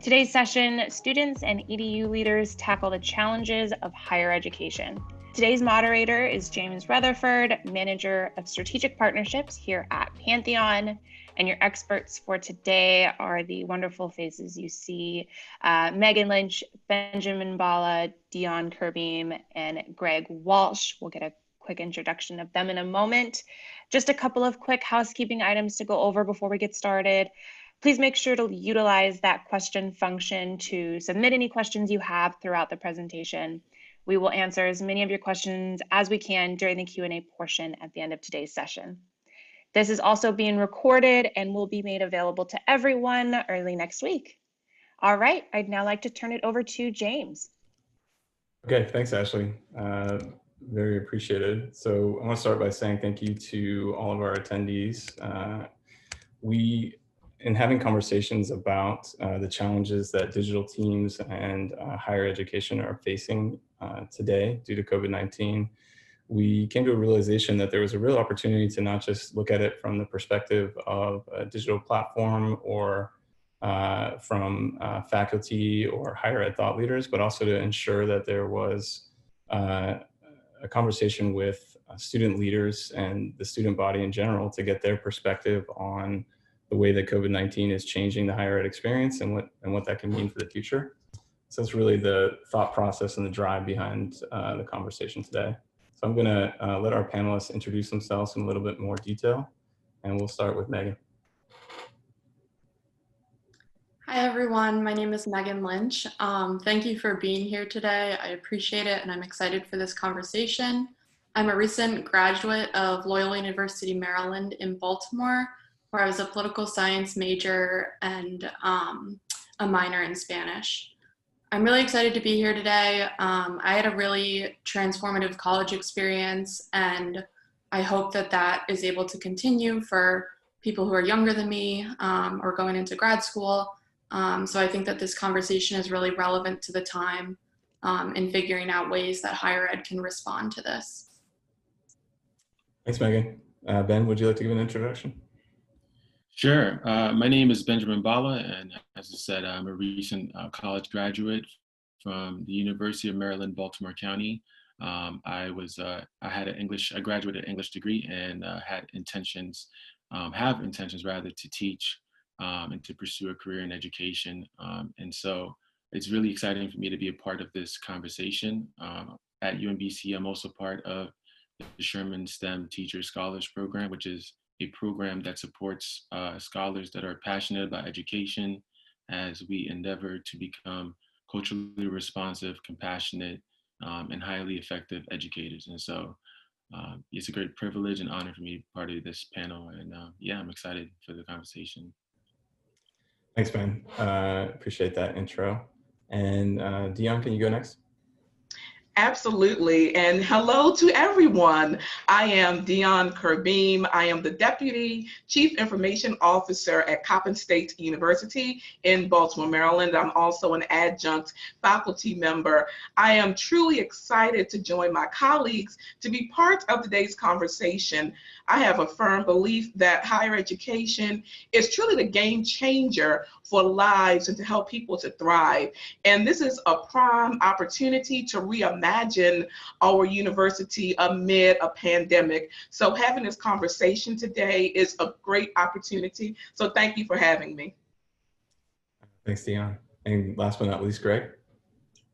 Today's session, students and EDU leaders tackle the challenges of higher education. Today's moderator is James Rutherford, Manager of Strategic Partnerships here at Pantheon. And your experts for today are the wonderful faces you see, Megan Lynch, Benjamin Bala, Dionne Curbeam, and Greg Walsh. We'll get a quick introduction of them in a moment. Just a couple of quick housekeeping items to go over before we get started. Please make sure to utilize that question function to submit any questions you have throughout the presentation. We will answer as many of your questions as we can during the Q&A portion at the end of today's session. This is also being recorded and will be made available to everyone early next week. All right, I'd now like to turn it over to James. Okay, thanks, Ashley. Very appreciated. So I want to start by saying thank you to all of our attendees. In having conversations about the challenges that digital teams and higher education are facing today due to COVID-19, we came to a realization that there was a real opportunity to not just look at it from the perspective of a digital platform or from faculty or higher ed thought leaders, but also to ensure that there was a conversation with student leaders and the student body in general to get their perspective on the way that COVID-19 is changing the higher ed experience and what that can mean for the future. So that's really the thought process and the drive behind the conversation today. So I'm gonna let our panelists introduce themselves in a little bit more detail, and we'll start with Megan. Hi everyone, my name is Megan Lynch. Thank you for being here today. I appreciate it and I'm excited for this conversation. I'm a recent graduate of Loyola University, Maryland in Baltimore, where I was a political science major and a minor in Spanish. I'm really excited to be here today. I had a really transformative college experience and I hope that that is able to continue for people who are younger than me or going into grad school. So I think that this conversation is really relevant to the time in figuring out ways that higher ed can respond to this. Thanks, Megan. Ben, would you like to give an introduction? Sure. My name is Benjamin Bala, and as I said, I'm a recent college graduate from the University of Maryland, Baltimore County. I graduated English degree and have intentions rather to teach and to pursue a career in education. And so it's really exciting for me to be a part of this conversation. At UMBC, I'm also part of the Sherman STEM Teacher Scholars Program, which is a program that supports scholars that are passionate about education as we endeavor to become culturally responsive, compassionate, and highly effective educators. And so it's a great privilege and honor for me to be part of this panel. And yeah, I'm excited for the conversation. Thanks, Ben. Appreciate that intro. And Dionne, can you go next? Absolutely, and hello to everyone. I am Dionne Curbeam. I am the Deputy Chief Information Officer at Coppin State University in Baltimore, Maryland. I'm also an adjunct faculty member. I am truly excited to join my colleagues to be part of today's conversation. I have a firm belief that higher education is truly the game changer for lives and to help people to thrive. And this is a prime opportunity to reimagine our university amid a pandemic. So having this conversation today is a great opportunity. So thank you for having me. Thanks, Dionne. And last but not least, Greg.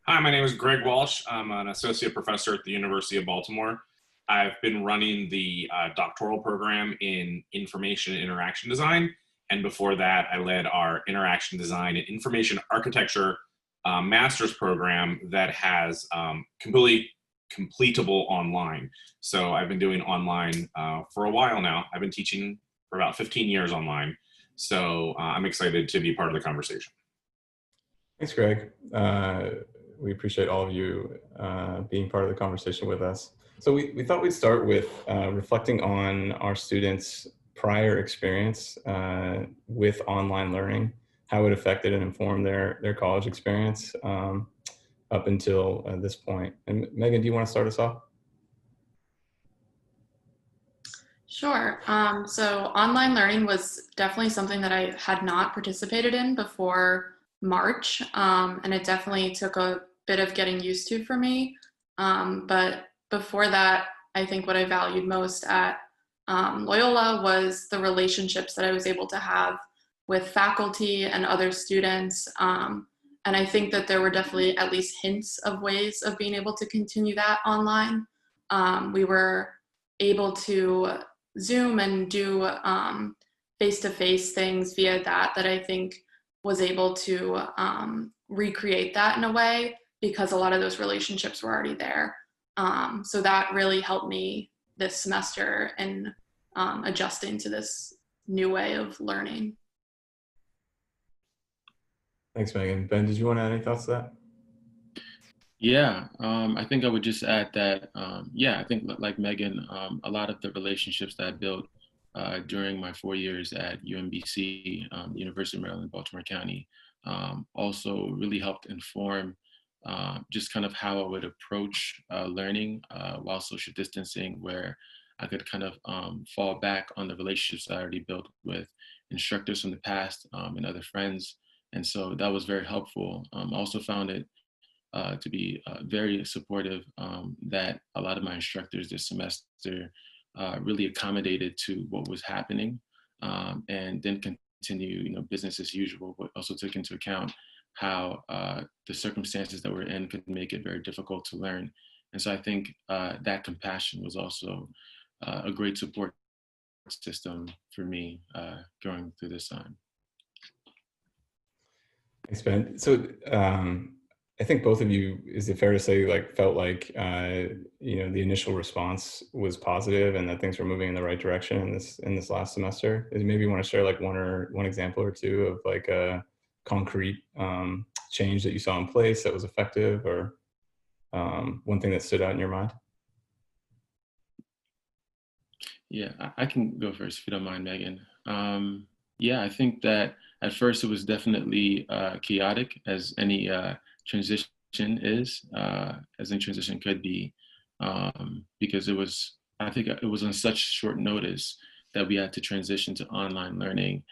Hi, my name is Greg Walsh. I'm an associate professor at the University of Baltimore. I've been running the doctoral program in information and interaction design. And before that, I led our interaction design and information architecture master's program that has completely completable online. So I've been doing online for a while now. I've been teaching for about 15 years online. So I'm excited to be part of the conversation. Thanks, Greg. We appreciate all of you being part of the conversation with us. So we thought we'd start with reflecting on our students' prior experience with online learning, how it affected and informed their college experience up until this point. And Megan, do you want to start us off? Sure. So online learning was definitely something that I had not participated in before March, and it definitely took a bit of getting used to for me. But before that, I think what I valued most at Loyola was the relationships that I was able to have with faculty and other students. And I think that there were definitely at least hints of ways of being able to continue that online. We were able to Zoom and do face-to-face things via that I think was able to recreate that in a way, because a lot of those relationships were already there. So that really helped me this semester in adjusting to this new way of learning. Thanks, Megan. Ben, did you want to add any thoughts to that? Yeah, I think I would just add that, yeah, I think like Megan, a lot of the relationships that I built during my 4 years at UMBC, University of Maryland, Baltimore County, also really helped inform just kind of how I would approach learning while social distancing, where I could kind of fall back on the relationships I already built with instructors from the past and other friends. And so that was very helpful. I also found it to be very supportive that a lot of my instructors this semester really accommodated to what was happening and then continue, business as usual, but also took into account how the circumstances that we're in could make it very difficult to learn. And so I think that compassion was also a great support system for me going through this time. Thanks, Ben. So I think both of you, is it fair to say, felt like the initial response was positive and that things were moving in the right direction in this last semester? Maybe you want to share one example or two of a concrete change that you saw in place that was effective, or one thing that stood out in your mind? Yeah, I can go first if you don't mind, Megan. Yeah, I think that at first it was definitely chaotic, as any transition is, as any transition could be, because I think it was on such short notice that we had to transition to online learning,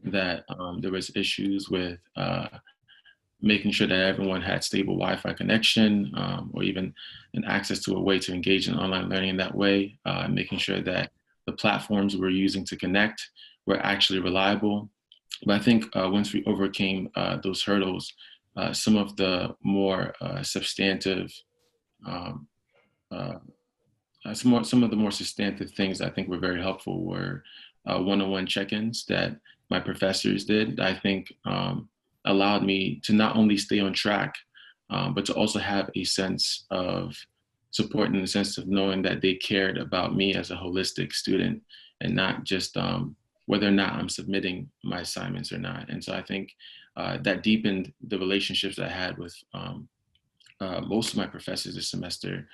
that there was issues with making sure that everyone had stable Wi-Fi connection, or even an access to a way to engage in online learning in that way, making sure that the platforms we're using to connect were actually reliable. But I think once we overcame those hurdles, some of the more substantive, some of the more substantive things I think were very helpful were one-on-one check-ins that my professors did. I think allowed me to not only stay on track, but to also have a sense of support, in the sense of knowing that they cared about me as a holistic student, and not just whether or not I'm submitting my assignments or not. And so I think that deepened the relationships I had with most of my professors this semester.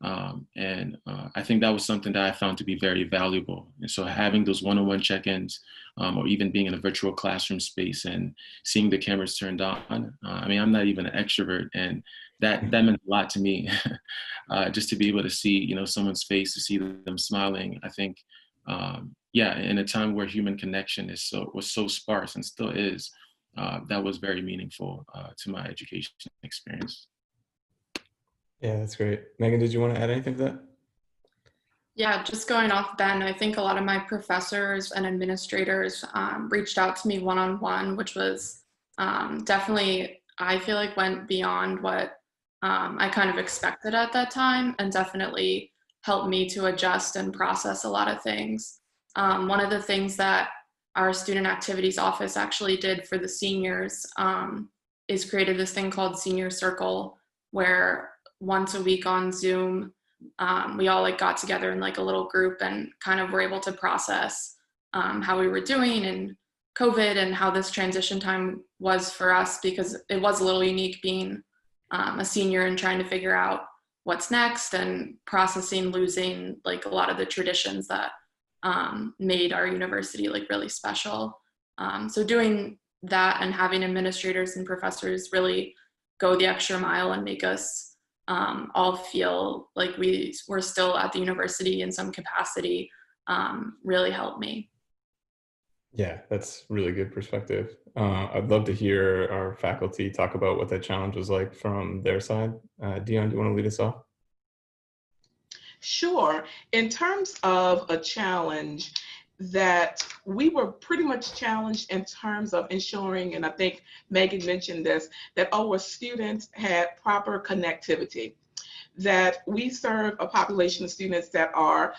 And I think that was something that I found to be very valuable. And so having those one-on-one check-ins, or even being in a virtual classroom space and seeing the cameras turned on. I mean, I'm not even an extrovert, and that meant a lot to me. Just to be able to see, someone's face, to see them smiling. I think, yeah, in a time where human connection was so sparse and still is, that was very meaningful to my education experience. Yeah, that's great. Megan, did you want to add anything to that? Yeah, just going off Ben, I think a lot of my professors and administrators reached out to me one-on-one, which was definitely, I feel like, went beyond what I kind of expected at that time, and definitely helped me to adjust and process a lot of things. One of the things that our student activities office actually did for the seniors is created this thing called Senior Circle, where once a week on Zoom, we all got together in a little group and kind of were able to process how we were doing in COVID and how this transition time was for us, because it was a little unique being a senior and trying to figure out what's next and processing losing a lot of the traditions that made our university really special. So doing that and having administrators and professors really go the extra mile and make us all feel like we were still at the university in some capacity really helped me. Yeah, that's really good perspective. I'd love to hear our faculty talk about what that challenge was like from their side. Dionne, do you want to lead us off? Sure. In terms of a challenge, that we were pretty much challenged in terms of ensuring, and I think Megan mentioned this, that our students had proper connectivity, that we serve a population of students that are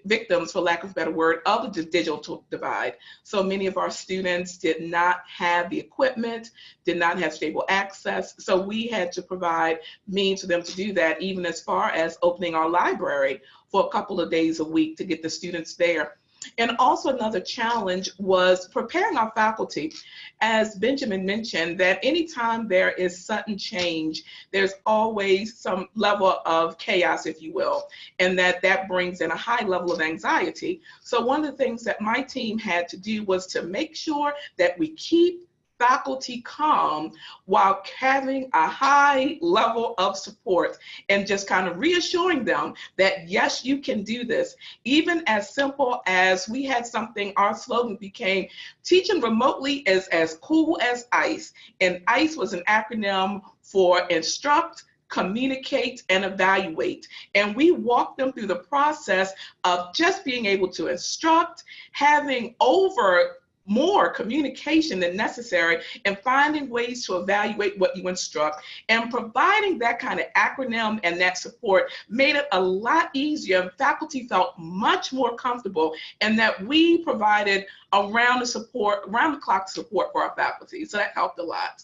victims, for lack of a better word, of the digital divide. So many of our students did not have the equipment, did not have stable access. So we had to provide means for them to do that, even as far as opening our library for a couple of days a week to get the students there. And also another challenge was preparing our faculty. As Benjamin mentioned, that anytime there is sudden change, there's always some level of chaos, if you will, and that brings in a high level of anxiety. So one of the things that my team had to do was to make sure that we keep faculty calm while having a high level of support and just kind of reassuring them that yes, you can do this. Even as simple as we had something, our slogan became teaching remotely is as cool as ice. And ICE was an acronym for instruct, communicate, and evaluate. And we walked them through the process of just being able to instruct, having over more communication than necessary, and finding ways to evaluate what you instruct, and providing that kind of acronym and that support made it a lot easier. Faculty felt much more comfortable, and that we provided around the clock support for our faculty. So that helped a lot.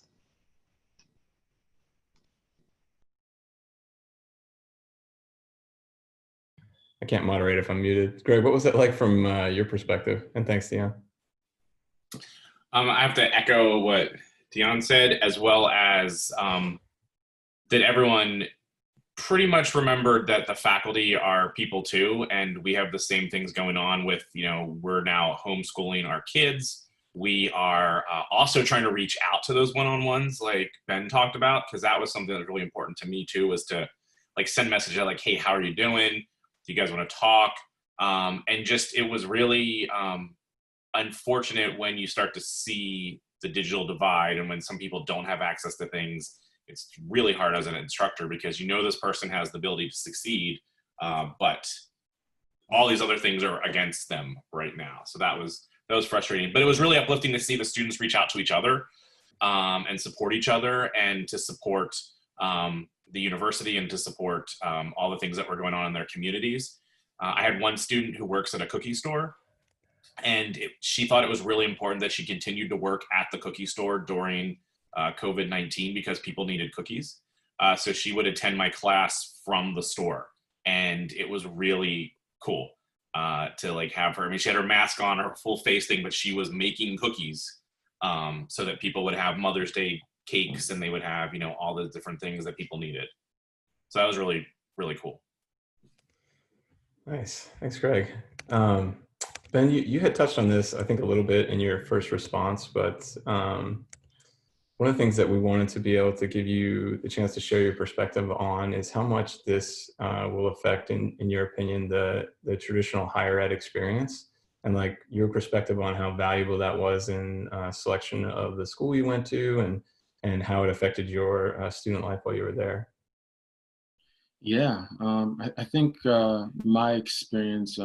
I can't moderate if I'm muted. Greg, what was that like from your perspective? And thanks, Dionne. I have to echo what Dionne said, as well as that everyone pretty much remembered that the faculty are people too, and we have the same things going on with, we're now homeschooling our kids. We are also trying to reach out to those one-on-ones like Ben talked about, because that was something that was really important to me too, was to like send messages like, hey, how are you doing? Do you guys want to talk? And just, it was really unfortunate when you start to see the digital divide, and when some people don't have access to things. It's really hard as an instructor, because this person has the ability to succeed, but all these other things are against them right now. So that was frustrating, but it was really uplifting to see the students reach out to each other and support each other, and to support the university, and to support all the things that were going on in their communities. I had one student who works at a cookie store, and she thought it was really important that she continued to work at the cookie store during COVID-19, because people needed cookies. So she would attend my class from the store, and it was really cool to like have her. I mean, she had her mask on, her full face thing, but she was making cookies so that people would have Mother's Day cakes, and they would have, all the different things that people needed. So that was really, really cool. Nice. Thanks, Greg. Ben, you had touched on this, I think, a little bit in your first response, but one of the things that we wanted to be able to give you the chance to share your perspective on is how much this will affect, in your opinion, the traditional higher ed experience, and like your perspective on how valuable that was in selection of the school you went to, and how it affected your student life while you were there. Yeah, I think my experience,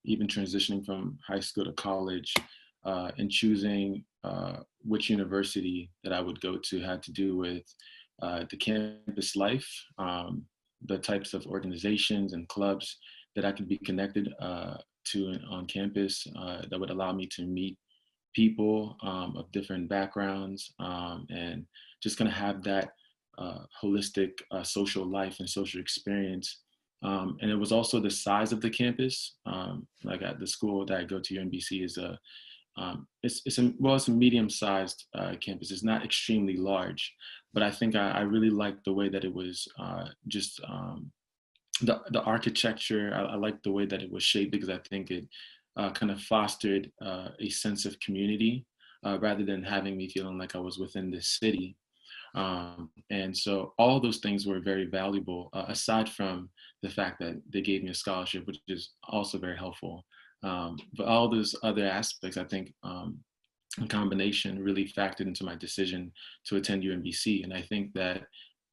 even transitioning from high school to college, and choosing which university that I would go to, had to do with the campus life, the types of organizations and clubs that I could be connected to on campus, that would allow me to meet people of different backgrounds, and just kind of have that holistic social life and social experience. And it was also the size of the campus. Like at the school that I go to, UMBC, is it's a medium-sized campus. It's not extremely large, but I think I really liked the way that it was just the architecture. I liked the way that it was shaped, because I think it kind of fostered a sense of community rather than having me feeling like I was within this city. And so all those things were very valuable, aside from the fact that they gave me a scholarship, which is also very helpful. But all those other aspects, I think, in combination really factored into my decision to attend UMBC. And I think that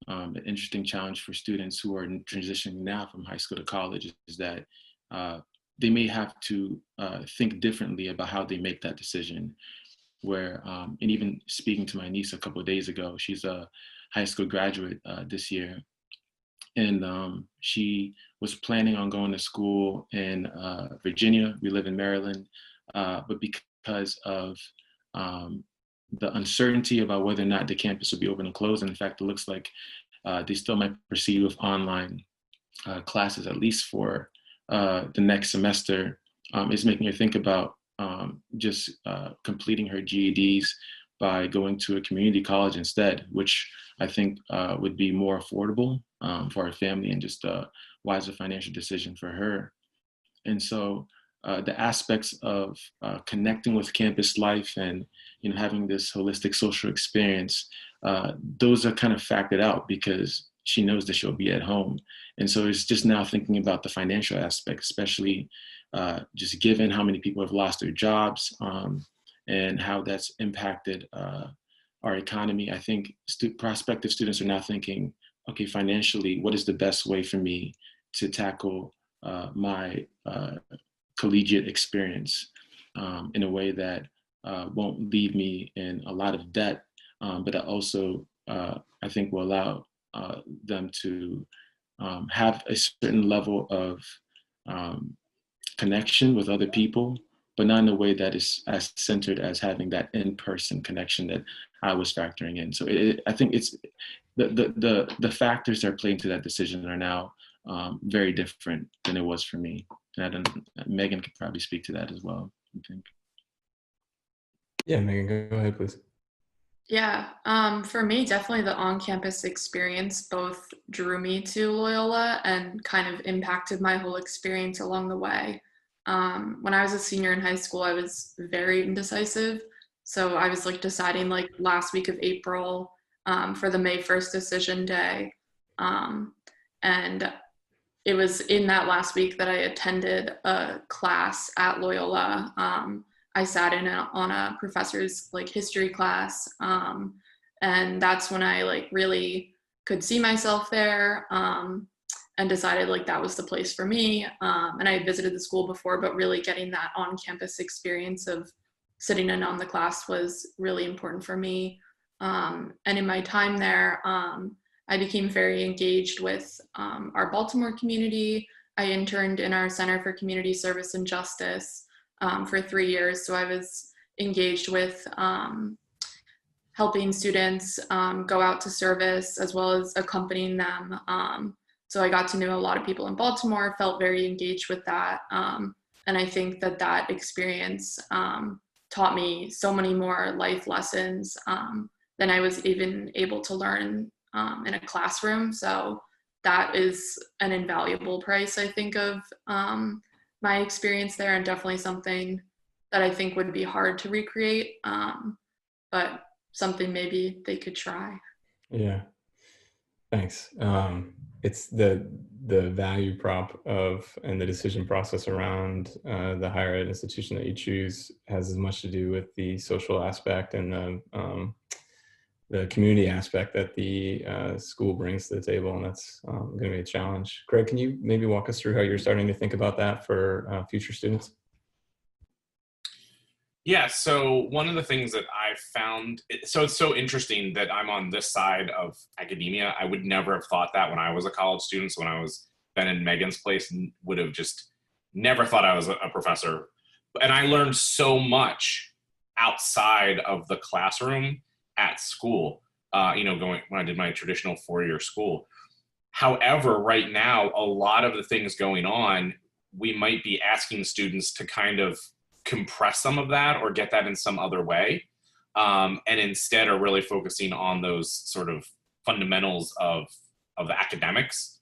an interesting challenge for students who are transitioning now from high school to college is that they may have to think differently about how they make that decision. Where, and even speaking to my niece a couple of days ago, she's a high school graduate this year. And she was planning on going to school in Virginia. We live in Maryland, but because of the uncertainty about whether or not the campus will be open and closed, and in fact, it looks like they still might proceed with online classes, at least for the next semester, is making her think about just completing her GEDs by going to a community college instead, which I think would be more affordable for our family and just a wiser financial decision for her. And so the aspects of connecting with campus life and having this holistic social experience, those are kind of factored out because she knows that she'll be at home. And so it's just now thinking about the financial aspect, especially just given how many people have lost their jobs and how that's impacted our economy. I think prospective students are now thinking, okay, financially, what is the best way for me to tackle my collegiate experience in a way that won't leave me in a lot of debt, but that also I think will allow them to have a certain level of connection with other people, but not in a way that is as centered as having that in-person connection that I was factoring in. So I think it's the factors that play into that decision are now very different than it was for me. And Megan could probably speak to that as well, I think. Yeah, Megan, go ahead, please. Yeah, for me, definitely the on-campus experience both drew me to Loyola and kind of impacted my whole experience along the way. When I was a senior in high school, I was very indecisive. So I was like deciding like last week of April for the May 1st decision day. And it was in that last week that I attended a class at Loyola. I sat in on a professor's like history class. And that's when I like really could see myself there and decided like that was the place for me. And I had visited the school before, but really getting that on-campus experience of sitting in on the class was really important for me. And in my time there, I became very engaged with our Baltimore community. I interned in our Center for Community Service and Justice for 3 years. So I was engaged with helping students go out to service as well as accompanying them. So I got to know a lot of people in Baltimore, felt very engaged with that. And I think that that experience taught me so many more life lessons than I was even able to learn in a classroom. So that is an invaluable price, I think, of my experience there, and definitely something that I think would be hard to recreate, but something maybe they could try. Yeah, thanks. It's the value prop of and the decision process around the higher ed institution that you choose has as much to do with the social aspect and the community aspect that the school brings to the table, and that's going to be a challenge. Greg, can you maybe walk us through how you're starting to think about that for future students? Yeah, so one of the things that I found, so it's so interesting that I'm on this side of academia. I would never have thought that when I was a college student. So when I was been in Megan's place, would have just never thought I was a professor. And I learned so much outside of the classroom at school, going when I did my traditional 4-year school. However, right now, a lot of the things going on, we might be asking students to kind of compress some of that or get that in some other way, and instead are really focusing on those sort of fundamentals of the academics.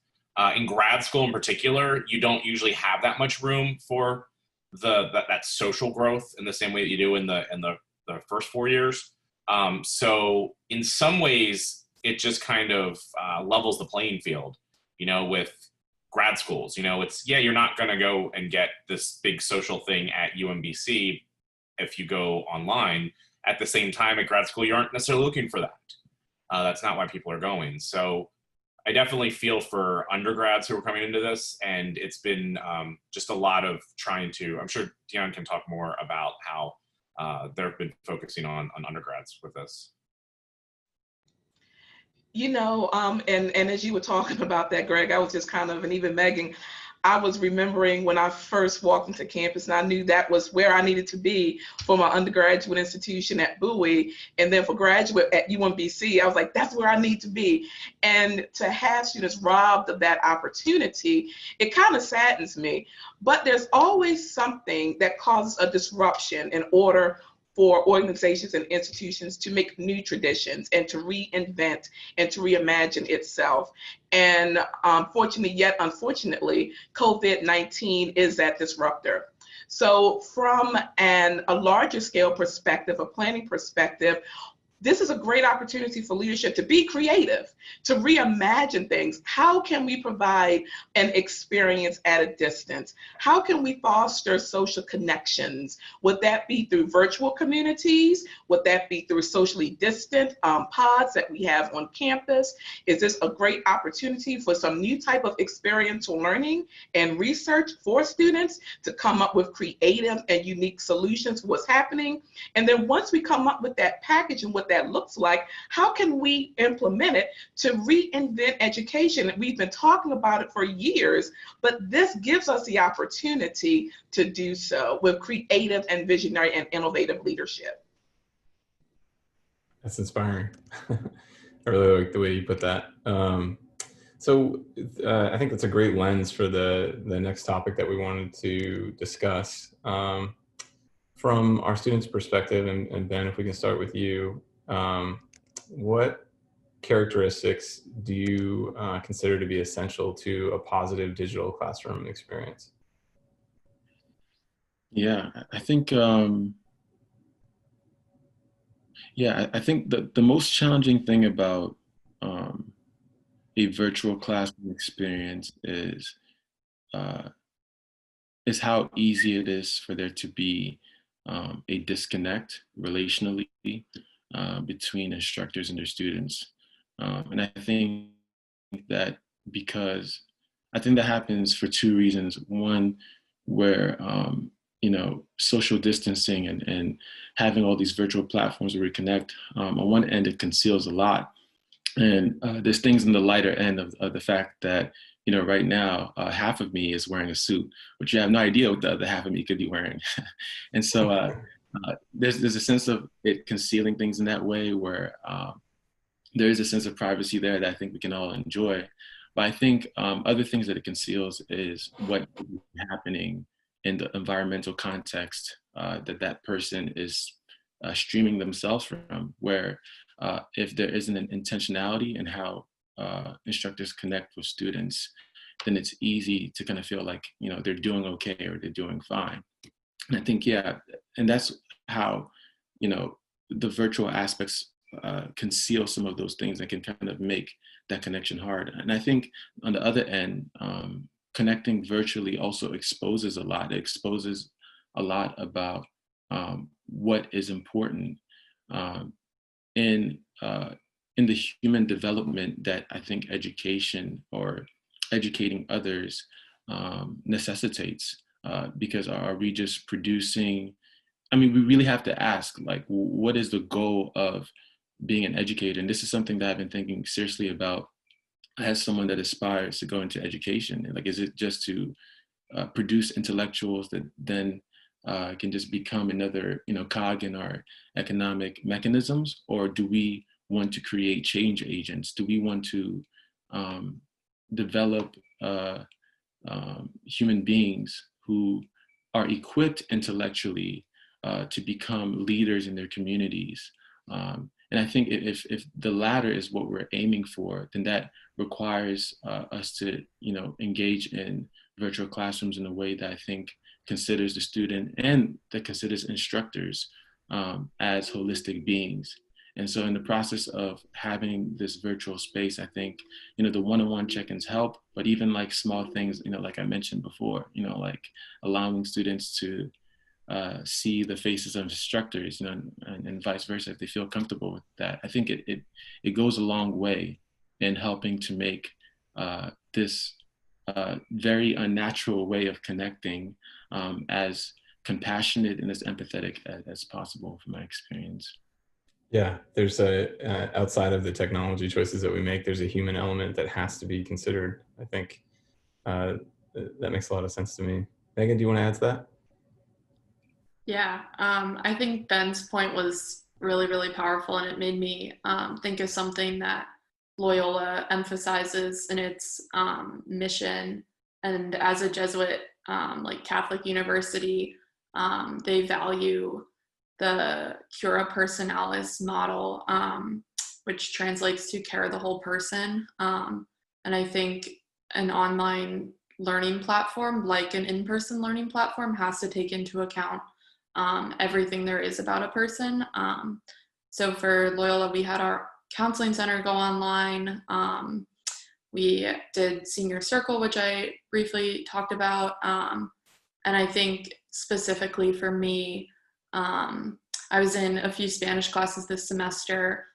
In grad school in particular, you don't usually have that much room for that social growth in the same way that you do in the first 4 years. So in some ways, it just kind of levels the playing field, with grad schools. You know, it's, yeah, you're not going to go and get this big social thing at UMBC if you go online. At the same time, at grad school, you aren't necessarily looking for that. That's not why people are going. So I definitely feel for undergrads who are coming into this, and it's been just a lot of trying to, I'm sure Dionne can talk more about how they've been focusing on undergrads with this. You know, and as you were talking about that, Greg, I was just kind of, and even Megan, I was remembering when I first walked into campus, and I knew that was where I needed to be for my undergraduate institution at Bowie, and then for graduate at UMBC, I was like, that's where I need to be. And to have students robbed of that opportunity, it kind of saddens me. But there's always something that causes a disruption in order for organizations and institutions to make new traditions and to reinvent and to reimagine itself. And fortunately, yet unfortunately, COVID-19 is that disruptor. So from a larger scale perspective, a planning perspective, this is a great opportunity for leadership to be creative, to reimagine things. How can we provide an experience at a distance? How can we foster social connections? Would that be through virtual communities? Would that be through socially distant pods that we have on campus? Is this a great opportunity for some new type of experiential learning and research for students to come up with creative and unique solutions for what's happening? And then once we come up with that package and what that looks like, how can we implement it to reinvent education? We've been talking about it for years, but this gives us the opportunity to do so with creative and visionary and innovative leadership. That's inspiring. I really like the way you put that. So I think that's a great lens for the next topic that we wanted to discuss. From our students' perspective, and Ben, if we can start with you, what characteristics do you consider to be essential to a positive digital classroom experience? Yeah, I think, I think the most challenging thing about a virtual classroom experience is how easy it is for there to be a disconnect relationally between instructors and their students. And I think that that happens for two reasons. One, where social distancing and having all these virtual platforms where we connect, on one end, it conceals a lot. And there's things in the lighter end of the fact that, right now, half of me is wearing a suit, which you have no idea what the other half of me could be wearing. And so there's a sense of it concealing things in that way where there is a sense of privacy there that I think we can all enjoy. But I think other things that it conceals is what is happening in the environmental context that person is streaming themselves from, where if there isn't an intentionality in how instructors connect with students, then it's easy to kind of feel like, they're doing okay or they're doing fine. And I think, and that's how, the virtual aspects conceal some of those things that can kind of make that connection hard. And I think on the other end, connecting virtually also exposes a lot. It exposes a lot about what is important in the human development that I think education or educating others necessitates. Because are we just producing? I mean, we really have to ask, like, what is the goal of being an educator? And this is something that I've been thinking seriously about as someone that aspires to go into education. And like, is it just to produce intellectuals that then can just become another, cog in our economic mechanisms? Or do we want to create change agents? Do we want to develop human beings who are equipped intellectually to become leaders in their communities? And I think if the latter is what we're aiming for, then that requires us to, engage in virtual classrooms in a way that I think considers the student and that considers instructors as holistic beings. And so in the process of having this virtual space, I think, the one-on-one check-ins help, but even like small things, like I mentioned before, like allowing students to see the faces of instructors, and vice versa, if they feel comfortable with that. I think it goes a long way in helping to make this very unnatural way of connecting as compassionate and as empathetic as possible from my experience. Yeah, there's outside of the technology choices that we make, there's a human element that has to be considered. I think that makes a lot of sense to me. Megan, do you want to add to that? Yeah, I think Ben's point was really, really powerful, and it made me think of something that Loyola emphasizes in its mission. And as a Jesuit, like Catholic university, they value the cura personalis model, which translates to care of the whole person. And I think an online learning platform, like an in-person learning platform, has to take into account everything there is about a person. So for Loyola, we had our counseling center go online. We did Senior Circle, which I briefly talked about. And I think specifically for me, I was in a few Spanish classes this semester,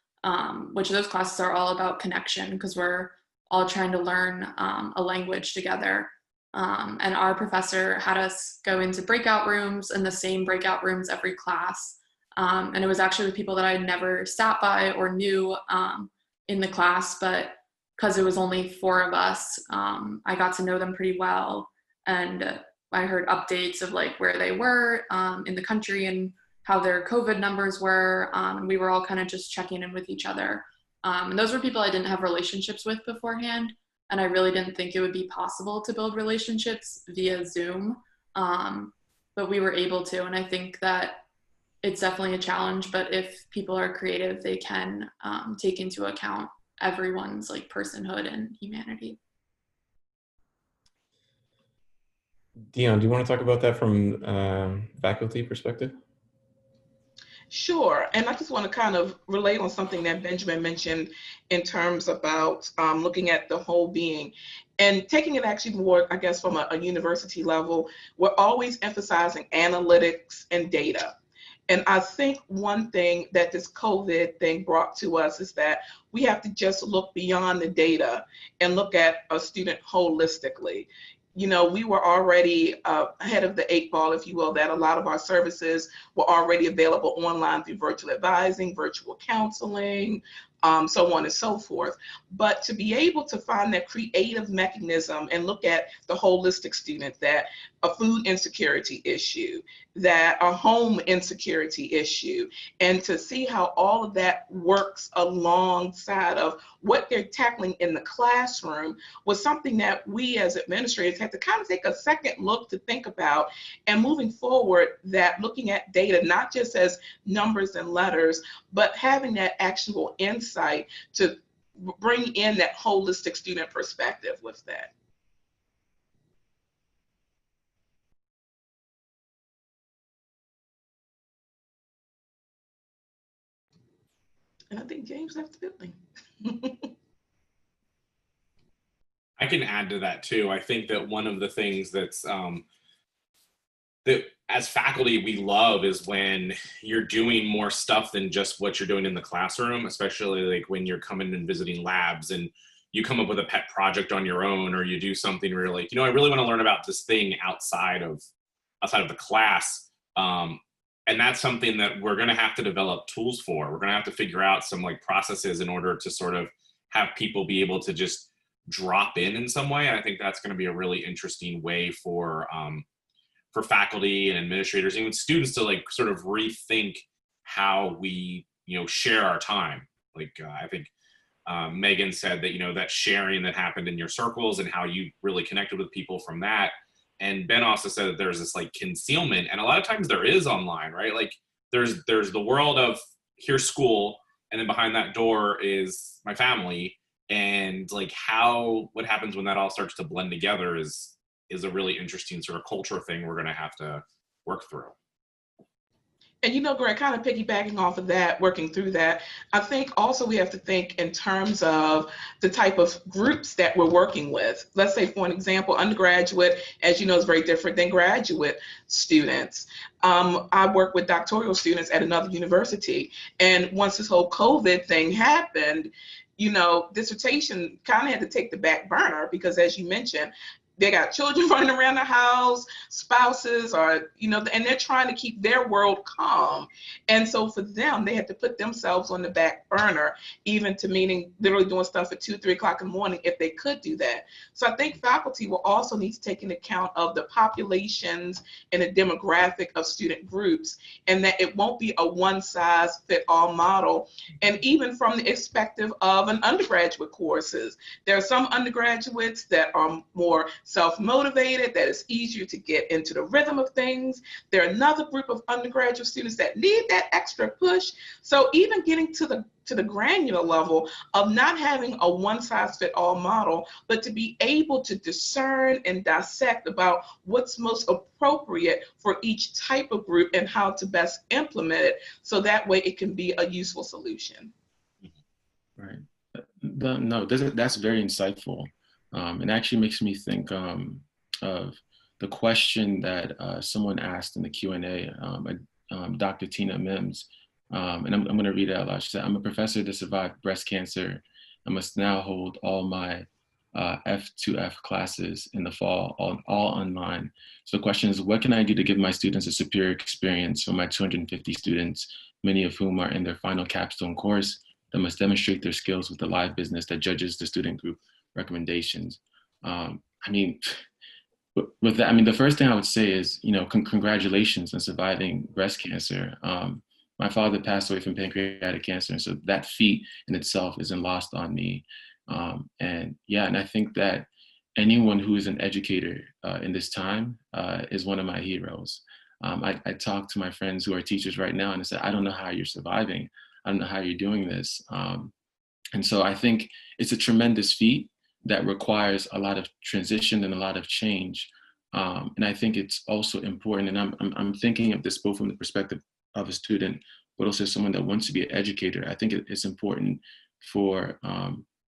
which those classes are all about connection because we're all trying to learn a language together. And our professor had us go into breakout rooms, in the same breakout rooms every class. And it was actually with people that I had never sat by or knew in the class, but because it was only 4 of us, I got to know them pretty well. And I heard updates of like where they were in the country and how their COVID numbers were. And we were all kind of just checking in with each other. And those were people I didn't have relationships with beforehand. And I really didn't think it would be possible to build relationships via Zoom. But we were able to. And I think that it's definitely a challenge, but if people are creative, they can take into account everyone's like personhood and humanity. Dionne, do you want to talk about that from faculty perspective? Sure, and I just want to kind of relate on something that Benjamin mentioned in terms about looking at the whole being and taking it actually more, I guess, from a university level. We're always emphasizing analytics and data. And I think one thing that this COVID thing brought to us is that we have to just look beyond the data and look at a student holistically. You know, we were already ahead of the 8 ball, if you will, that a lot of our services were already available online through virtual advising, virtual counseling, so on and so forth. But to be able to find that creative mechanism and look at the holistic student, that a food insecurity issue, that a home insecurity issue, and to see how all of that works alongside of what they're tackling in the classroom was something that we as administrators had to kind of take a second look to think about. And moving forward, that looking at data, not just as numbers and letters, but having that actionable insight to bring in that holistic student perspective with that. And I think James left the building. I can add to that too. I think that one of the things that's that as faculty we love is when you're doing more stuff than just what you're doing in the classroom, especially like when you're coming and visiting labs and you come up with a pet project on your own, or you do something where you're like, you know, I really want to learn about this thing outside of the class. And that's something that we're going to have to develop tools for. We're going to have to figure out some like processes in order to sort of have people be able to just drop in some way. And I think that's going to be a really interesting way for faculty and administrators, even students, to like sort of rethink how we, you know, share our time. Like I think Megan said that, you know, that sharing that happened in your circles and how you really connected with people from that. And Ben also said that there's this like concealment, and a lot of times there is online, right? Like there's the world of here's school, and then behind that door is my family, and like what happens when that all starts to blend together is a really interesting sort of culture thing we're going to have to work through. And Greg, kind of piggybacking off of that, working through that, I think also we have to think in terms of the type of groups that we're working with. Let's say, for an example, undergraduate, as you know, is very different than graduate students. I work with doctoral students at another university, and once this whole COVID thing happened, dissertation kind of had to take the back burner because, as you mentioned, they got children running around the house, spouses, or, and they're trying to keep their world calm. And so for them, they had to put themselves on the back burner, even to meaning literally doing stuff at 2, 3 o'clock in the morning if they could do that. So I think faculty will also need to take into account of the populations and the demographic of student groups, and that it won't be a one-size-fit-all model. And even from the perspective of an undergraduate courses, there are some undergraduates that are more self-motivated, that it's easier to get into the rhythm of things. There are another group of undergraduate students that need that extra push. So even getting to the granular level of not having a one-size-fit-all model, but to be able to discern and dissect about what's most appropriate for each type of group and how to best implement it, so that way it can be a useful solution. Right. No, that's very insightful. It actually makes me think of the question that someone asked in the Q&A, Dr. Tina Mims, and I'm going to read it out loud. She said, "I'm a professor that survived breast cancer. I must now hold all my F2F classes in the fall, all online. So the question is, what can I do to give my students a superior experience for my 250 students, many of whom are in their final capstone course, that must demonstrate their skills with the live business that judges the student group recommendations?" With that, the first thing I would say is, congratulations on surviving breast cancer. My father passed away from pancreatic cancer, and so that feat in itself isn't lost on me. And I think that anyone who is an educator in this time is one of my heroes. I talk to my friends who are teachers right now, and I say, I don't know how you're surviving. I don't know how you're doing this. And so I think it's a tremendous feat that requires a lot of transition and a lot of change. And I think it's also important, and I'm thinking of this both from the perspective of a student, but also someone that wants to be an educator. I think it's important for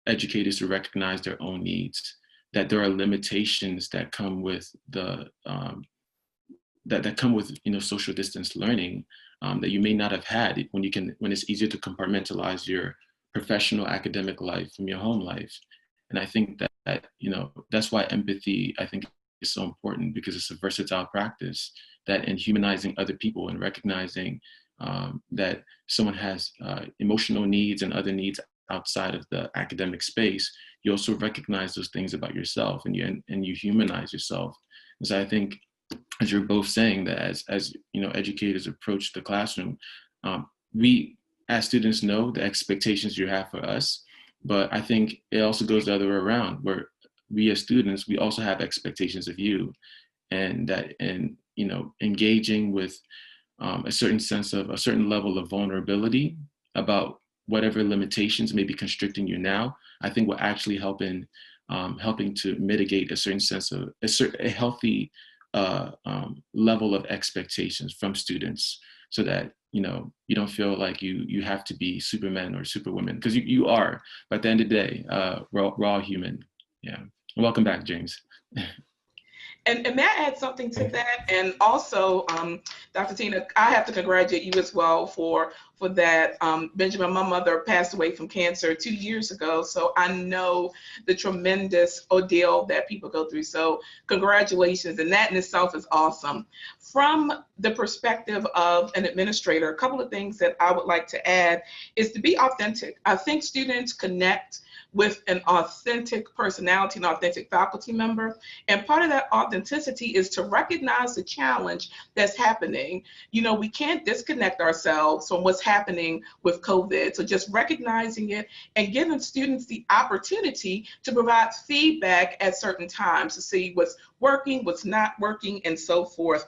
educators to recognize their own needs, that there are limitations that come with that come with social distance learning that you may not have had when it's easier to compartmentalize your professional academic life from your home life. And I think that that's why empathy, I think, is so important, because it's a versatile practice that in humanizing other people and recognizing that someone has emotional needs and other needs outside of the academic space, you also recognize those things about yourself, and you humanize yourself. And so I think, as you're both saying, that as educators approach the classroom, we as students know the expectations you have for us, but I think it also goes the other way around, where we as students, we also have expectations of you, and that engaging with a certain level of vulnerability about whatever limitations may be constricting you now, I think will actually helping to mitigate a certain sense of a healthy level of expectations from students, so that you don't feel like you have to be Superman or Superwoman, because you are. But at the end of the day, we're all human. Yeah. Welcome back, James. And may I add something to that? And also, Dr. Tina, I have to congratulate you as well for that. Benjamin, my mother passed away from cancer 2 years ago, so I know the tremendous ordeal that people go through. So congratulations, and that in itself is awesome. From the perspective of an administrator, a couple of things that I would like to add is to be authentic. I think students connect with an authentic personality, an authentic faculty member. And part of that authenticity is to recognize the challenge that's happening. We can't disconnect ourselves from what's happening with COVID. So just recognizing it and giving students the opportunity to provide feedback at certain times to see what's working, what's not working, and so forth.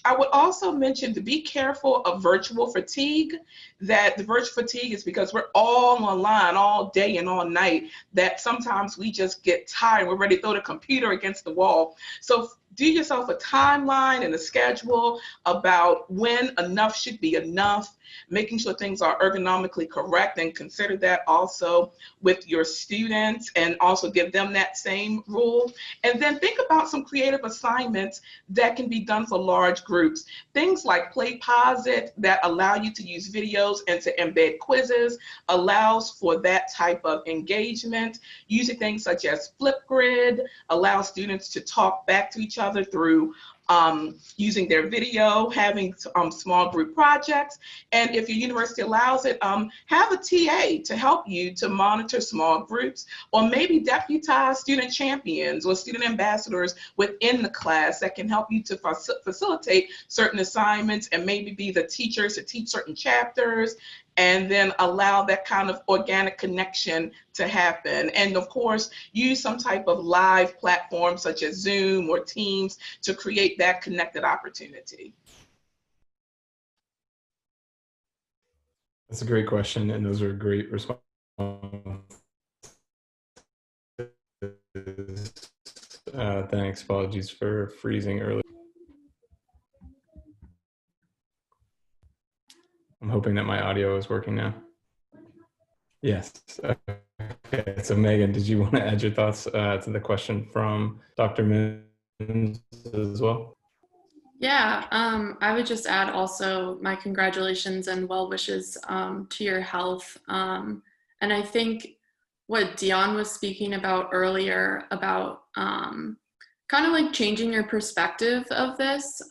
I would also mention to be careful of virtual fatigue, that the virtual fatigue is because we're all online all day and all night, that sometimes we just get tired. We're ready to throw the computer against the wall. So do yourself a timeline and a schedule about when enough should be enough, making sure things are ergonomically correct, and consider that also with your students and also give them that same rule. And then think about some creative assignments that can be done for large groups. Things like PlayPosit that allow you to use videos and to embed quizzes allows for that type of engagement. Using things such as Flipgrid allows students to talk back to each other through using their video, having small group projects. And if your university allows it, have a TA to help you to monitor small groups, or maybe deputize student champions or student ambassadors within the class that can help you to facilitate certain assignments and maybe be the teachers to teach certain chapters, and then allow that kind of organic connection to happen. And of course, use some type of live platform such as Zoom or Teams to create that connected opportunity. That's a great question, and those are great responses. Thanks. Apologies for freezing early. I'm hoping that my audio is working now. Yes. Okay. So Megan, did you want to add your thoughts to the question from Dr. Mims as well? Yeah, I would just add also my congratulations and well wishes to your health. And I think what Dionne was speaking about earlier about kind of like changing your perspective of this,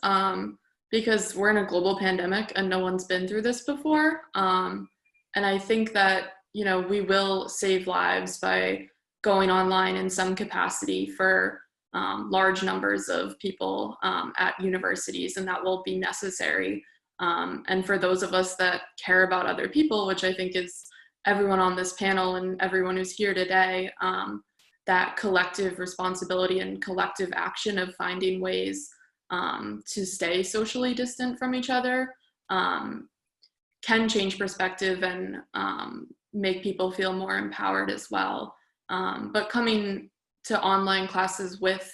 because we're in a global pandemic and no one's been through this before. And I think that, you know, we will save lives by going online in some capacity for large numbers of people at universities, and that will be necessary. And for those of us that care about other people, which I think is everyone on this panel and everyone who's here today, that collective responsibility and collective action of finding ways to stay socially distant from each other can change perspective and make people feel more empowered as well. But coming to online classes with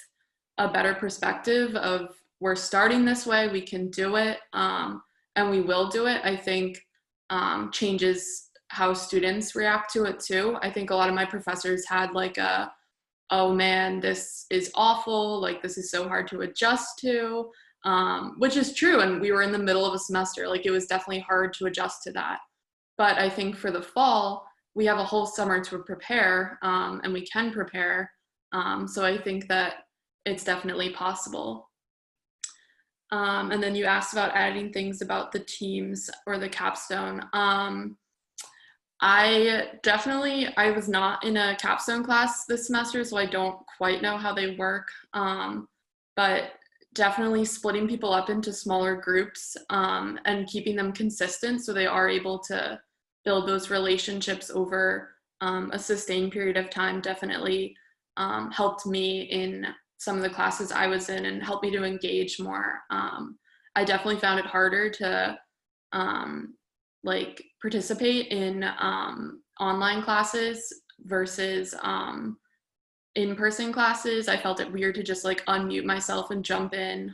a better perspective of we're starting this way, we can do it, and we will do it, I think changes how students react to it too. I think a lot of my professors had like a, oh man, this is awful, like this is so hard to adjust to, which is true. And we were in the middle of a semester, like it was definitely hard to adjust to that. But I think for the fall, we have a whole summer to prepare, and we can prepare. So I think that it's definitely possible. And then you asked about adding things about the teams or the capstone. I was not in a capstone class this semester, so I don't quite know how they work, but definitely splitting people up into smaller groups and keeping them consistent so they are able to build those relationships over a sustained period of time definitely helped me in some of the classes I was in and helped me to engage more. I definitely found it harder to like participate in online classes versus in-person classes. I felt it weird to just like unmute myself and jump in.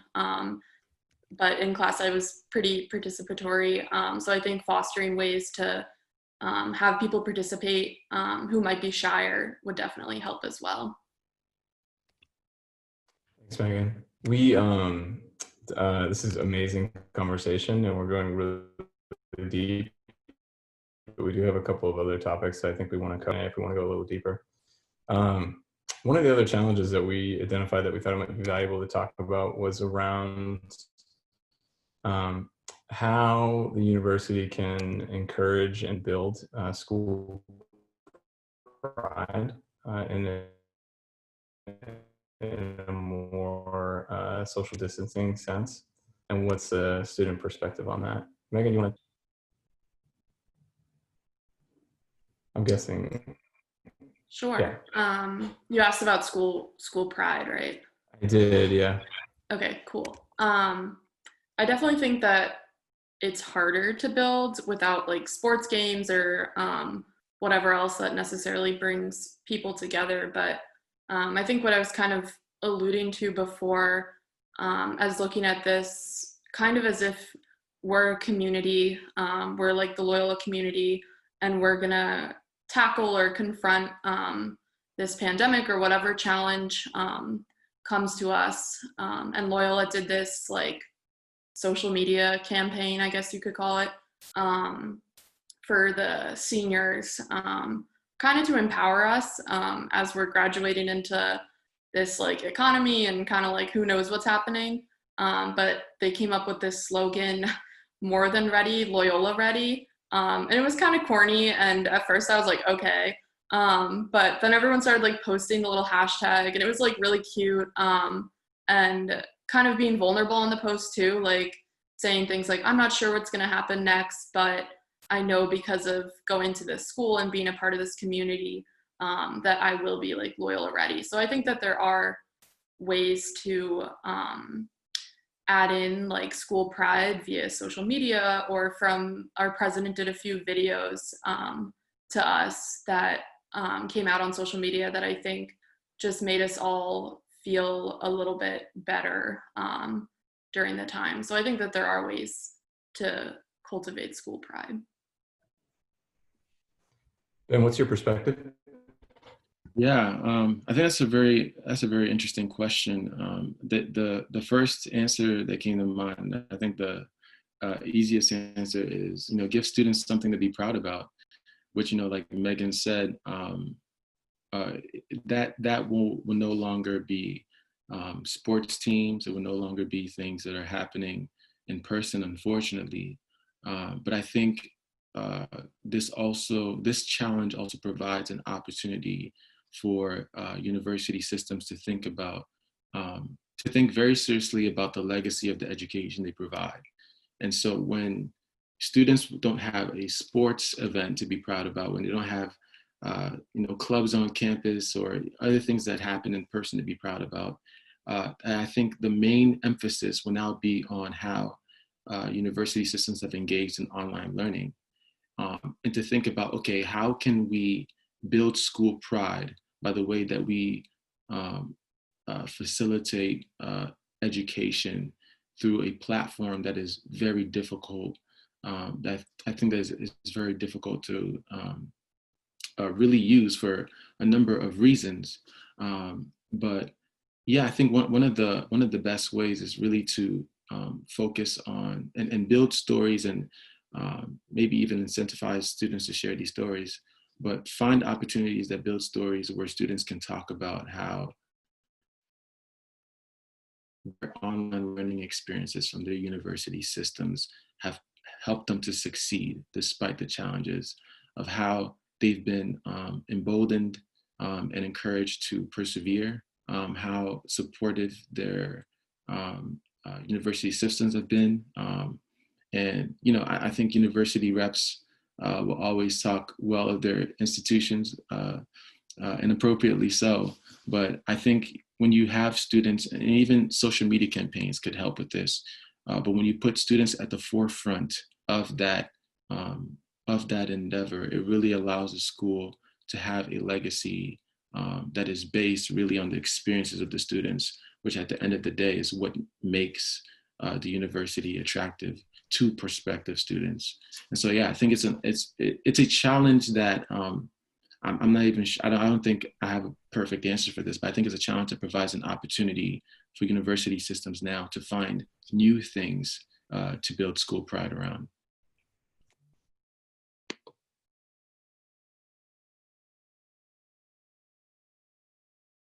But in class I was pretty participatory. So I think fostering ways to have people participate who might be shyer would definitely help as well. Thanks, Megan. We this is amazing conversation, and we're going really deep. But we do have a couple of other topics I think we want to cover if we want to go a little deeper. One of the other challenges that we identified that we thought it might be valuable to talk about was around how the university can encourage and build school pride in a more social distancing sense, and what's the student perspective on that? Megan, you want to? I'm guessing. Sure. Yeah. You asked about school pride, right? I did, yeah. Okay, cool. I definitely think that it's harder to build without like sports games or whatever else that necessarily brings people together. But I think what I was kind of alluding to before as looking at this kind of as if we're a community, we're like the Loyola community, and we're gonna tackle or confront this pandemic or whatever challenge comes to us. And Loyola did this like social media campaign, I guess you could call it, for the seniors, kind of to empower us as we're graduating into this like economy and kind of like who knows what's happening. But they came up with this slogan, more than ready, Loyola ready. And it was kind of corny. And at first I was like, okay. But then everyone started like posting the little hashtag, and it was like really cute. And kind of being vulnerable in the post too, like saying things like, I'm not sure what's going to happen next, but I know because of going to this school and being a part of this community, that I will be like Loyola ready. So I think that there are ways to add in like school pride via social media, or from our president did a few videos to us that came out on social media that I think just made us all feel a little bit better during the time. So I think that there are ways to cultivate school pride. Ben, what's your perspective? Yeah, I think that's a very interesting question. The first answer that came to mind, I think the easiest answer is, give students something to be proud about, which, like Megan said, that will no longer be sports teams. It will no longer be things that are happening in person, unfortunately. But I think this challenge also provides an opportunity for university systems to think very seriously about the legacy of the education they provide. And so when students don't have a sports event to be proud about, when they don't have clubs on campus or other things that happen in person to be proud about, I think the main emphasis will now be on how university systems have engaged in online learning, and to think about, okay, how can we build school pride by the way that we facilitate education through a platform that is very difficult, that I think that is very difficult to really use for a number of reasons. But yeah, I think one of the best ways is really to focus on and build stories, and maybe even incentivize students to share these stories, but find opportunities that build stories where students can talk about how their online learning experiences from their university systems have helped them to succeed despite the challenges, of how they've been emboldened and encouraged to persevere, how supportive their university systems have been. And I think university reps will always talk well of their institutions, and appropriately so. But I think when you have students, and even social media campaigns could help with this, but when you put students at the forefront of that endeavor, it really allows the school to have a legacy that is based really on the experiences of the students, which at the end of the day is what makes the university attractive to prospective students. And so, yeah, I think it's a challenge that I'm not even I don't think I have a perfect answer for this, but I think it's a challenge that provides an opportunity for university systems now to find new things to build school pride around.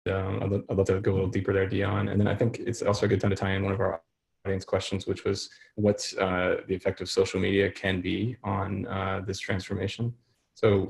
I'd love to go a little deeper there, Dionne. And then I think it's also a good time to tie in one of our audience questions, which was what the effect of social media can be on this transformation. So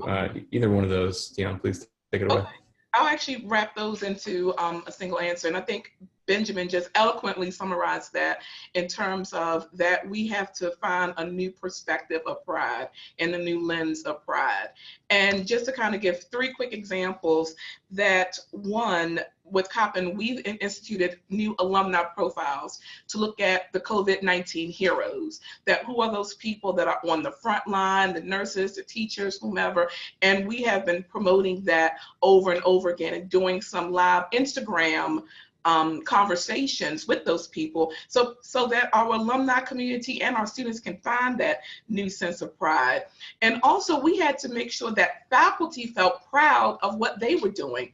either one of those, Dionne, please take it away. Okay. I'll actually wrap those into a single answer. And I think Benjamin just eloquently summarized that in terms of that we have to find a new perspective of pride and a new lens of pride. And just to kind of give 3 quick examples, that one, with Coppin, we've instituted new alumni profiles to look at the COVID-19 heroes, that who are those people that are on the front line, the nurses, the teachers, whomever, and we have been promoting that over and over again and doing some live Instagram conversations with those people so that our alumni community and our students can find that new sense of pride. And also we had to make sure that faculty felt proud of what they were doing.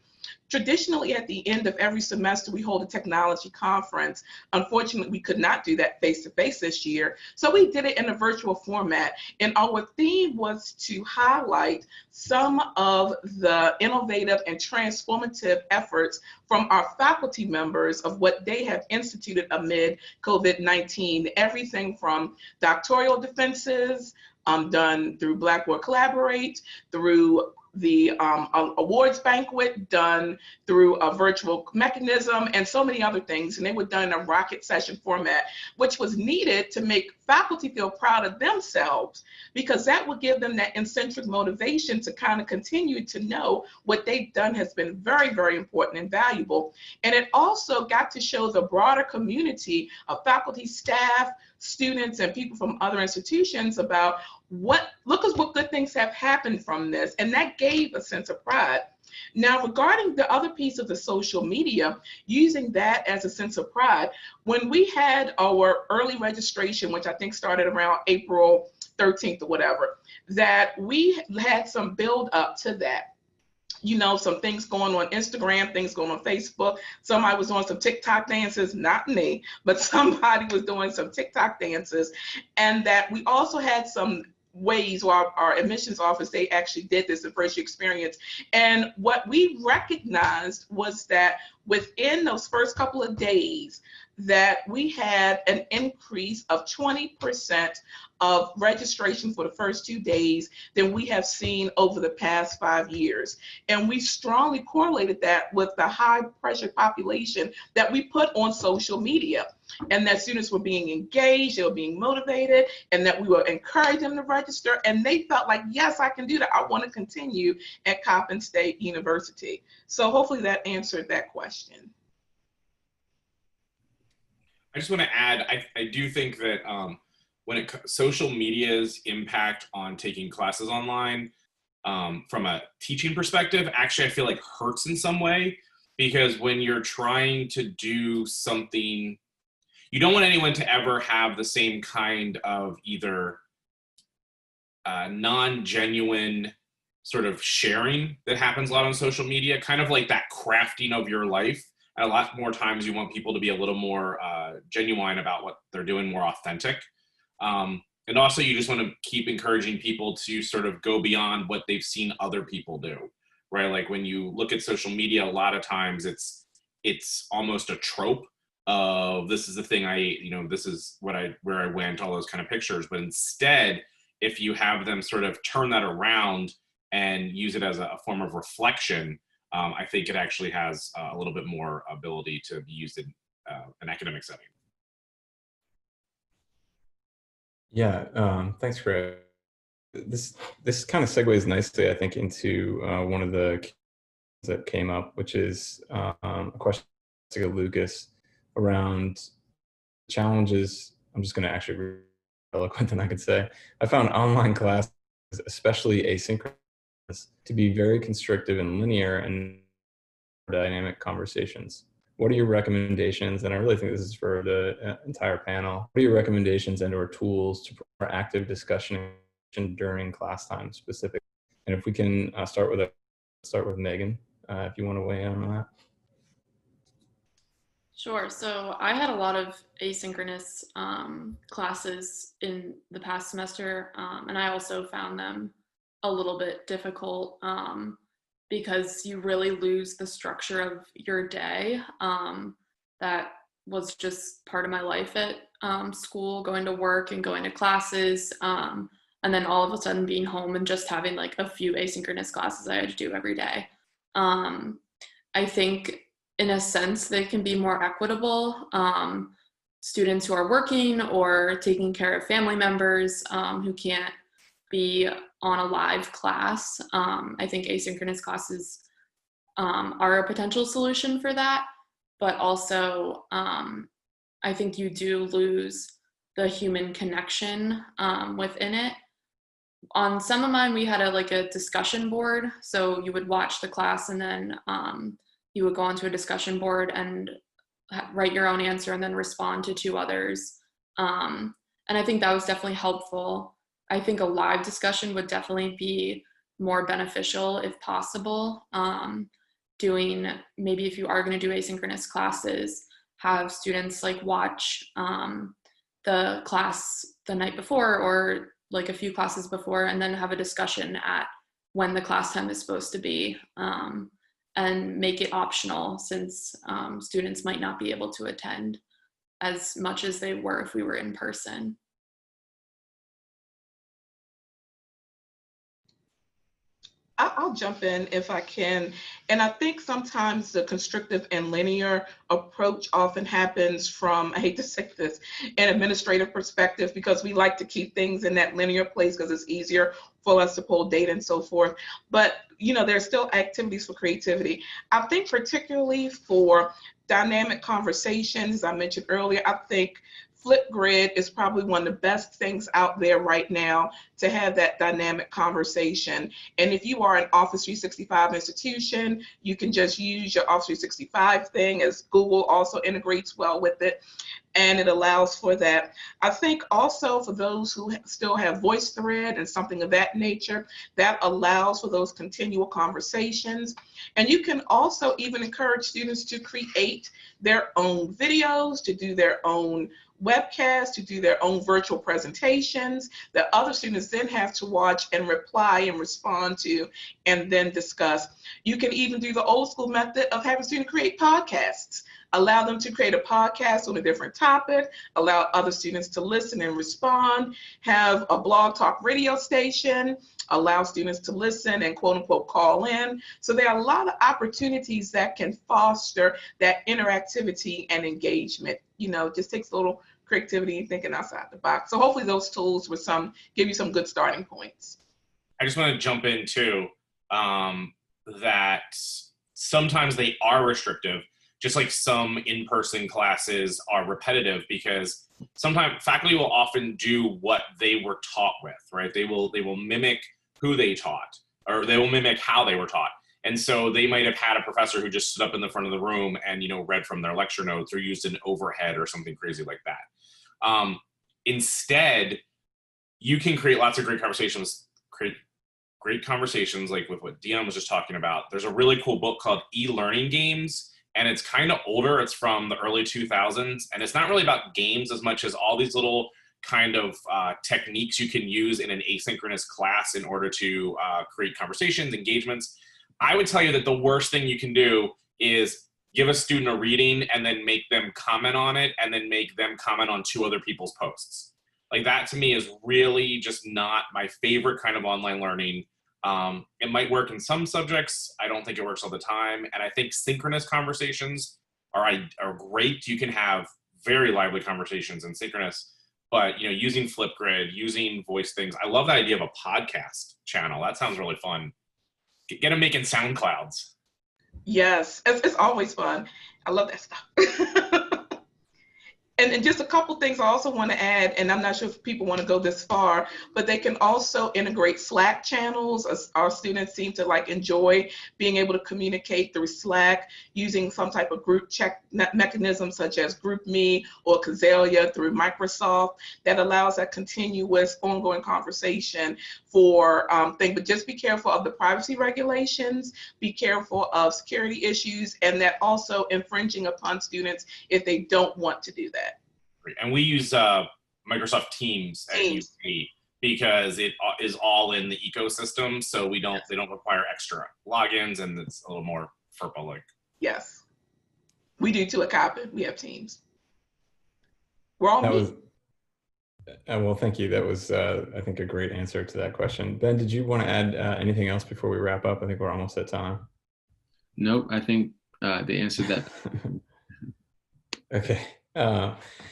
Traditionally, at the end of every semester, we hold a technology conference. Unfortunately, we could not do that face-to-face this year, so we did it in a virtual format. And our theme was to highlight some of the innovative and transformative efforts from our faculty members of what they have instituted amid COVID-19. Everything from doctoral defenses done through Blackboard Collaborate, through the awards banquet done through a virtual mechanism, and so many other things. And they were done in a rocket session format, which was needed to make faculty feel proud of themselves, because that would give them that intrinsic motivation to kind of continue to know what they've done has been very, very important and valuable. And it also got to show the broader community of faculty, staff, students, and people from other institutions about look at what good things have happened from this. And that gave a sense of pride. Now, regarding the other piece of the social media, using that as a sense of pride, when we had our early registration, which I think started around April 13th or whatever, that we had some build up to that. You know, some things going on Instagram, things going on Facebook. Somebody was doing some TikTok dances, not me, but somebody was doing some TikTok dances. And that we also had some ways, while our admissions office, they actually did this in first year experience. And what we recognized was that within those first couple of days, that we had an increase of 20% of registration for the first 2 days than we have seen over the past 5 years. And we strongly correlated that with the high pressure population that we put on social media, and that students were being engaged, they were being motivated, and that we were encouraging them to register, and they felt like, yes, I can do that. I want to continue at Coppin State University. So hopefully that answered that question. I just want to add, I do think that when social media's impact on taking classes online from a teaching perspective, actually I feel like hurts in some way, because when you're trying to do something, you don't want anyone to ever have the same kind of either non-genuine sort of sharing that happens a lot on social media, kind of like that crafting of your life. And a lot more times you want people to be a little more genuine about what they're doing, more authentic. And also you just want to keep encouraging people to sort of go beyond what they've seen other people do, right? Like when you look at social media, a lot of times it's almost a trope of this is the thing this is where I went, all those kind of pictures. But instead, if you have them sort of turn that around and use it as a form of reflection, I think it actually has a little bit more ability to be used in an academic setting. Yeah, thanks, Greg. This kind of segues nicely, I think, into one of the that came up, which is a question to Lucas around challenges. I'm just going to actually be eloquent than I could say. I found online classes, especially asynchronous, to be very constrictive and linear and dynamic conversations. What are your recommendations? And I really think this is for the entire panel. What are your recommendations and or tools to for active discussion during class time specifically? And if we can start with Megan, if you want to weigh in on that. Sure. So I had a lot of asynchronous classes in the past semester, and I also found them a little bit difficult because you really lose the structure of your day. That was just part of my life at school, going to work and going to classes, and then all of a sudden being home and just having like a few asynchronous classes I had to do every day. I think in a sense they can be more equitable. Students who are working or taking care of family members who can't be on a live class. I think asynchronous classes are a potential solution for that, but also I think you do lose the human connection within it. On some of mine, we had a discussion board. So you would watch the class and then you would go onto a discussion board and write your own answer and then respond to two others. And I think that was definitely helpful. I think a live discussion would definitely be more beneficial if possible. Doing, maybe if you are going to do asynchronous classes, have students like watch the class the night before or like a few classes before, and then have a discussion at when the class time is supposed to be, and make it optional, since students might not be able to attend as much as they were if we were in person. I'll jump in if I can. And I think sometimes the constrictive and linear approach often happens from, I hate to say this, an administrative perspective, because we like to keep things in that linear place because it's easier for us to pull data and so forth. But, you know, there's still activities for creativity. I think particularly for dynamic conversations, as I mentioned earlier, I think Flipgrid is probably one of the best things out there right now to have that dynamic conversation. And if you are an Office 365 institution, you can just use your Office 365 thing, as Google also integrates well with it, and it allows for that. I think also for those who still have VoiceThread and something of that nature, that allows for those continual conversations. And you can also even encourage students to create their own videos, to do their own webcasts, to do their own virtual presentations that other students then have to watch and reply and respond to and then discuss. You can even do the old school method of having students create podcasts. Allow them to create a podcast on a different topic, allow other students to listen and respond, have a blog talk radio station, allow students to listen and quote unquote call in. So there are a lot of opportunities that can foster that interactivity and engagement. You know, it just takes a little creativity and thinking outside the box. So hopefully those tools will give you some good starting points. I just want to jump in too, that sometimes they are restrictive, just like some in-person classes are repetitive, because sometimes faculty will often do what they were taught with, right? They will mimic who they taught, or they will mimic how they were taught. And so they might have had a professor who just stood up in the front of the room and, you know, read from their lecture notes or used an overhead or something crazy like that. Instead, you can create lots of great conversations, like with what Dionne was just talking about. There's a really cool book called E-Learning Games, and it's kind of older. It's from the early 2000s, and it's not really about games as much as all these little kind of techniques you can use in an asynchronous class in order to create conversations, engagements. I would tell you that the worst thing you can do is give a student a reading and then make them comment on it and then make them comment on two other people's posts. Like, that to me is really just not my favorite kind of online learning. It might work in some subjects. I don't think it works all the time. And I think synchronous conversations are great. You can have very lively conversations in synchronous, but, you know, using Flipgrid, using voice things. I love the idea of a podcast channel. That sounds really fun. Get them making sound clouds. Yes, it's always fun. I love that stuff. And just a couple things I also want to add, and I'm not sure if people want to go this far, but they can also integrate Slack channels. Our students seem to enjoy being able to communicate through Slack using some type of group check mechanism such as GroupMe or Kazalia through Microsoft that allows that continuous ongoing conversation for things. But just be careful of the privacy regulations, be careful of security issues, and that also infringing upon students if they don't want to do that. And we use Microsoft Teams at UC because it is all in the ecosystem, so they don't require extra logins, and it's a little more FERPA-like. Yes, we do too at Coppin. We have Teams. We're all well, thank you. That was, I think, a great answer to that question. Ben, did you want to add anything else before we wrap up? I think we're almost at time. Nope, I think they answered that. Okay.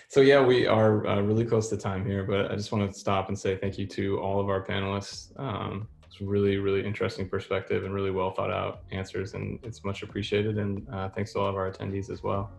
So yeah, we are really close to time here, but I just want to stop and say thank you to all of our panelists. It's really, really interesting perspective and really well thought out answers, and it's much appreciated. And thanks to all of our attendees as well.